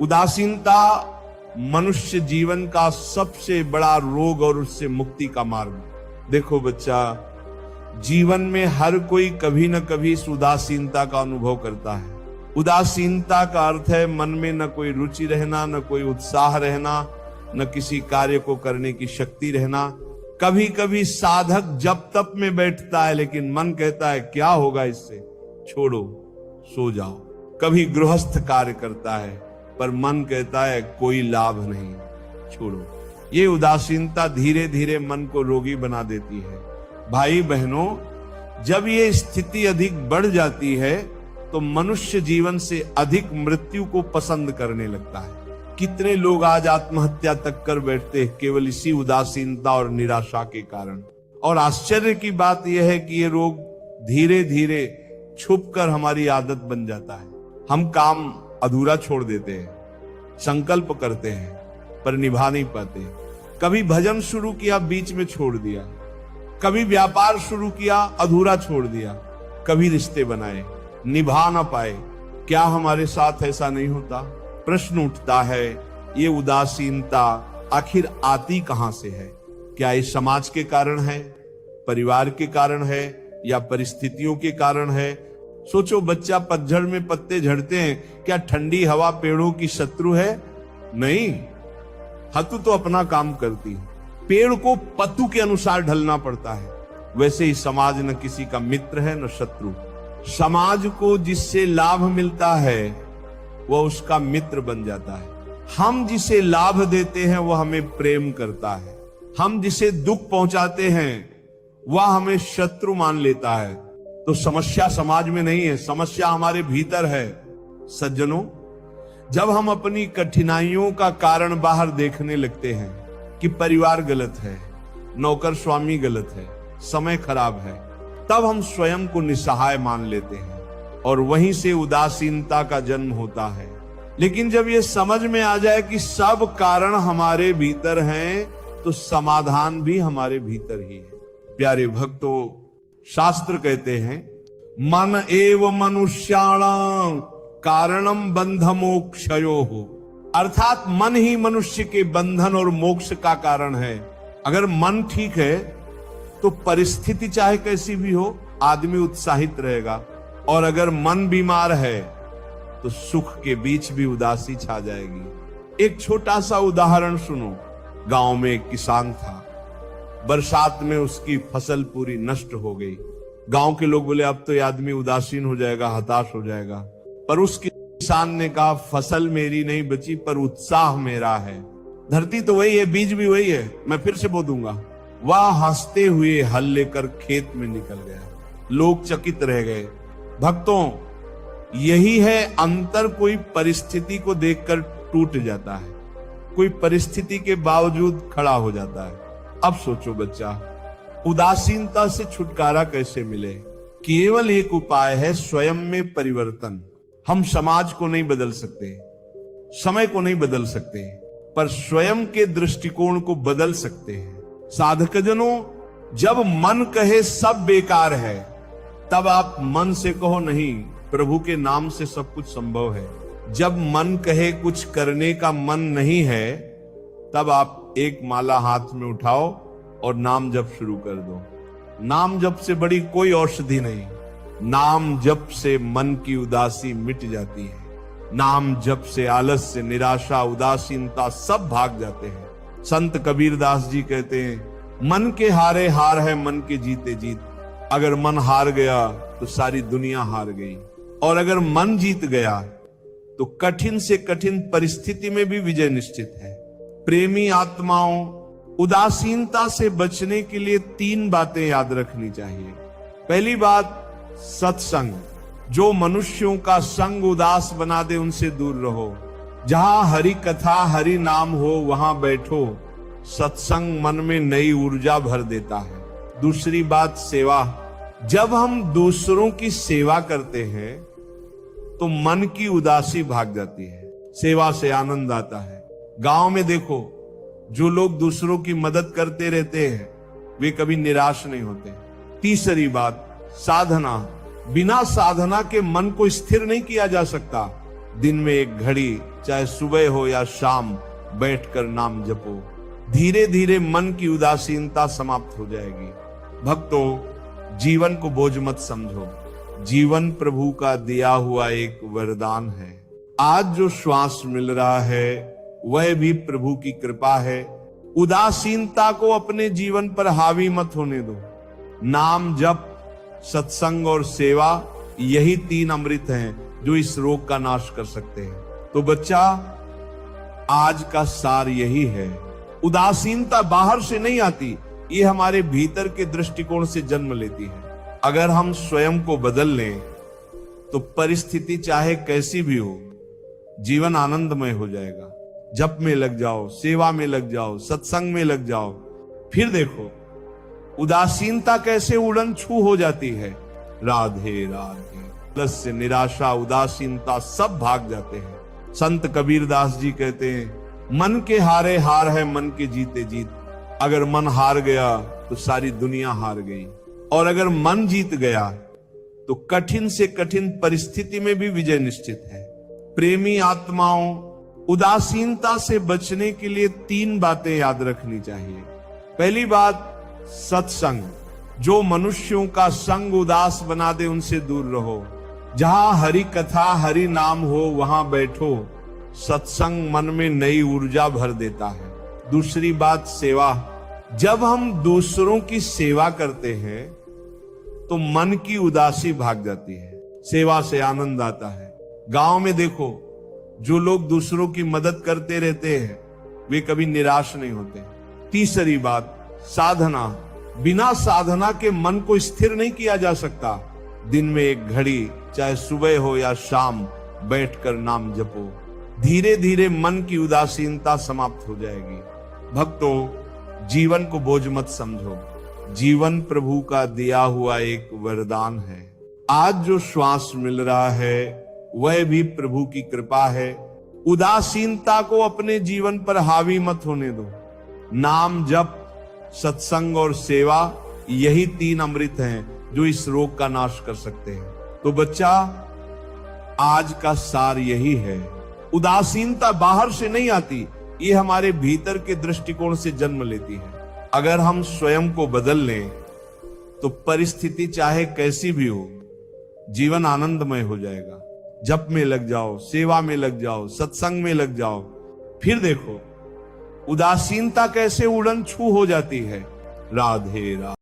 उदासीनता मनुष्य जीवन का सबसे बड़ा रोग और उससे मुक्ति का मार्ग। देखो बच्चा, जीवन में हर कोई कभी न कभी इस उदासीनता का अनुभव करता है। उदासीनता का अर्थ है मन में न कोई रुचि रहना, न कोई उत्साह रहना, न किसी कार्य को करने की शक्ति रहना। कभी कभी साधक जप तप में बैठता है लेकिन मन कहता है क्या होगा इससे, छोड़ो, सो जाओ। कभी गृहस्थ कार्य करता है पर मन कहता है कोई लाभ नहीं, छोड़ो। ये उदासीनता धीरे धीरे मन को रोगी बना देती है। भाई बहनों, जब ये स्थिति अधिक बढ़ जाती है तो मनुष्य जीवन से अधिक मृत्यु को पसंद करने लगता है। कितने लोग आज आत्महत्या तक कर बैठते हैं केवल इसी उदासीनता और निराशा के कारण। और आश्चर्य की बात यह है कि ये रोग धीरे धीरे छुपकर हमारी आदत बन जाता है। हम काम अधूरा छोड़ देते हैं, संकल्प करते हैं पर निभा नहीं पाते। कभी भजन शुरू किया, बीच में छोड़ दिया। कभी व्यापार शुरू किया, अधूरा छोड़ दिया। कभी रिश्ते बनाए, निभा ना पाए। क्या हमारे साथ ऐसा नहीं होता? प्रश्न उठता है, ये उदासीनता आखिर आती कहां से है? क्या ये समाज के कारण है, परिवार के कारण है, या परिस्थितियों के कारण है? सोचो, बच्चा पतझड़ में पत्ते झड़ते हैं, क्या ठंडी हवा पेड़ों की शत्रु है? नहीं, हतु तो अपना काम करती है। पेड़ को पत्तू के अनुसार ढलना पड़ता है। वैसे ही समाज न किसी का मित्र है न शत्रु। समाज को जिससे लाभ मिलता है वह उसका मित्र बन जाता है। हम जिसे लाभ देते हैं वह हमें प्रेम करता है। हम जिसे दुख पहुंचाते हैं वह हमें शत्रु मान लेता है। तो समस्या समाज में नहीं है, समस्या हमारे भीतर है। सज्जनों, जब हम अपनी कठिनाइयों का कारण बाहर देखने लगते हैं कि परिवार गलत है, नौकर स्वामी गलत है, समय खराब है, तब हम स्वयं को निसहाय मान लेते हैं और वहीं से उदासीनता का जन्म होता है। लेकिन जब ये समझ में आ जाए कि सब कारण हमारे भीतर हैं तो समाधान भी हमारे भीतर ही है। प्यारे भक्तों, शास्त्र कहते हैं मन एव मनुष्याणां कारणम बंध मोक्षयोः, अर्थात मन ही मनुष्य के बंधन और मोक्ष का कारण है। अगर मन ठीक है तो परिस्थिति चाहे कैसी भी हो, आदमी उत्साहित रहेगा। और अगर मन बीमार है तो सुख के बीच भी उदासी छा जाएगी। एक छोटा सा उदाहरण सुनो। गांव में एक किसान था, बरसात में उसकी फसल पूरी नष्ट हो गई। गांव के लोग बोले अब तो ये आदमी उदासीन हो जाएगा, हताश हो जाएगा। पर उस किसान ने कहा फसल मेरी नहीं बची पर उत्साह मेरा है। धरती तो वही है, बीज भी वही है, मैं फिर से बो दूंगा। वह हंसते हुए हल लेकर खेत में निकल गया। लोग चकित रह गए। भक्तों, यही है अंतर। कोई परिस्थिति को देखकर टूट जाता है, कोई परिस्थिति के बावजूद खड़ा हो जाता है। अब सोचो बच्चा, उदासीनता से छुटकारा कैसे मिले? केवल एक उपाय है, स्वयं में परिवर्तन। हम समाज को नहीं बदल सकते, समय को नहीं बदल सकते, पर स्वयं के दृष्टिकोण को बदल सकते हैं। साधकजनों, जब मन कहे सब बेकार है तब आप मन से कहो नहीं, प्रभु के नाम से सब कुछ संभव है। जब मन कहे कुछ करने का मन नहीं है तब आप एक माला हाथ में उठाओ और नाम जप शुरू कर दो। नाम जप से बड़ी कोई औषधि नहीं। नाम जप से मन की उदासी मिट जाती है। नाम जप से आलस्य, निराशा, उदासीनता सब भाग जाते हैं। संत कबीरदास जी कहते हैं मन के हारे हार है, मन के जीते जीत। अगर मन हार गया तो सारी दुनिया हार गई, और अगर मन जीत गया तो कठिन से कठिन परिस्थिति में भी विजय निश्चित है। प्रेमी आत्माओं, उदासीनता से बचने के लिए 3 बातें याद रखनी चाहिए। पहली बात, सत्संग। जो मनुष्यों का संग उदास बना दे उनसे दूर रहो। जहां हरि कथा हरि नाम हो वहां बैठो। सत्संग मन में नई ऊर्जा भर देता है। दूसरी बात, सेवा। जब हम दूसरों की सेवा करते हैं तो मन की उदासी भाग जाती है। सेवा से आनंद आता है। गांव में देखो, जो लोग दूसरों की मदद करते रहते हैं वे कभी निराश नहीं होते। तीसरी बात, साधना। बिना साधना के मन को स्थिर नहीं किया जा सकता। दिन में 1 घड़ी चाहे सुबह हो या शाम बैठकर नाम जपो। धीरे धीरे मन की उदासीनता समाप्त हो जाएगी। भक्तों, जीवन को बोझ मत समझो। जीवन प्रभु का दिया हुआ एक वरदान है। आज जो श्वास मिल रहा है वह भी प्रभु की कृपा है। उदासीनता को अपने जीवन पर हावी मत होने दो। नाम जप, सत्संग और सेवा, यही 3 अमृत हैं जो इस रोग का नाश कर सकते हैं। तो बच्चा, आज का सार यही है। उदासीनता बाहर से नहीं आती, ये हमारे भीतर के दृष्टिकोण से जन्म लेती है। अगर हम स्वयं को बदल लें तो परिस्थिति चाहे कैसी भी हो, जीवन आनंदमय हो जाएगा। जप में लग जाओ, सेवा में लग जाओ, सत्संग में लग जाओ, फिर देखो उदासीनता कैसे उड़न छू हो जाती है। राधे राधे। आलस्य, निराशा, उदासीनता सब भाग जाते हैं। संत कबीरदास जी कहते हैं, मन के हारे हार है, मन के जीते जीत। अगर मन हार गया तो सारी दुनिया हार गई, और अगर मन जीत गया तो कठिन से कठिन परिस्थिति में भी विजय निश्चित है। प्रेमी आत्माओं, उदासीनता से बचने के लिए 3 बातें याद रखनी चाहिए। पहली बात, सत्संग। जो मनुष्यों का संग उदास बना दे उनसे दूर रहो। जहां हरि कथा हरि नाम हो वहां बैठो। सत्संग मन में नई ऊर्जा भर देता है। दूसरी बात, सेवा। जब हम दूसरों की सेवा करते हैं तो मन की उदासी भाग जाती है। सेवा से आनंद आता है। गांव में देखो, जो लोग दूसरों की मदद करते रहते हैं वे कभी निराश नहीं होते। तीसरी बात, साधना। बिना साधना के मन को स्थिर नहीं किया जा सकता। दिन में 1 घड़ी, चाहे सुबह हो या शाम, बैठकर नाम जपो। धीरे धीरे मन की उदासीनता समाप्त हो जाएगी। भक्तों, जीवन को बोझ मत समझो। जीवन प्रभु का दिया हुआ एक वरदान है। आज जो श्वास मिल रहा है वह भी प्रभु की कृपा है। उदासीनता को अपने जीवन पर हावी मत होने दो। नाम जप, सत्संग और सेवा, यही 3 अमृत हैं जो इस रोग का नाश कर सकते हैं। तो बच्चा, आज का सार यही है। उदासीनता बाहर से नहीं आती, ये हमारे भीतर के दृष्टिकोण से जन्म लेती है। अगर हम स्वयं को बदल लें तो परिस्थिति चाहे कैसी भी हो, जीवन आनंदमय हो जाएगा। जप में लग जाओ, सेवा में लग जाओ, सत्संग में लग जाओ, फिर देखो उदासीनता कैसे उड़न छू हो जाती है। राधे राधे।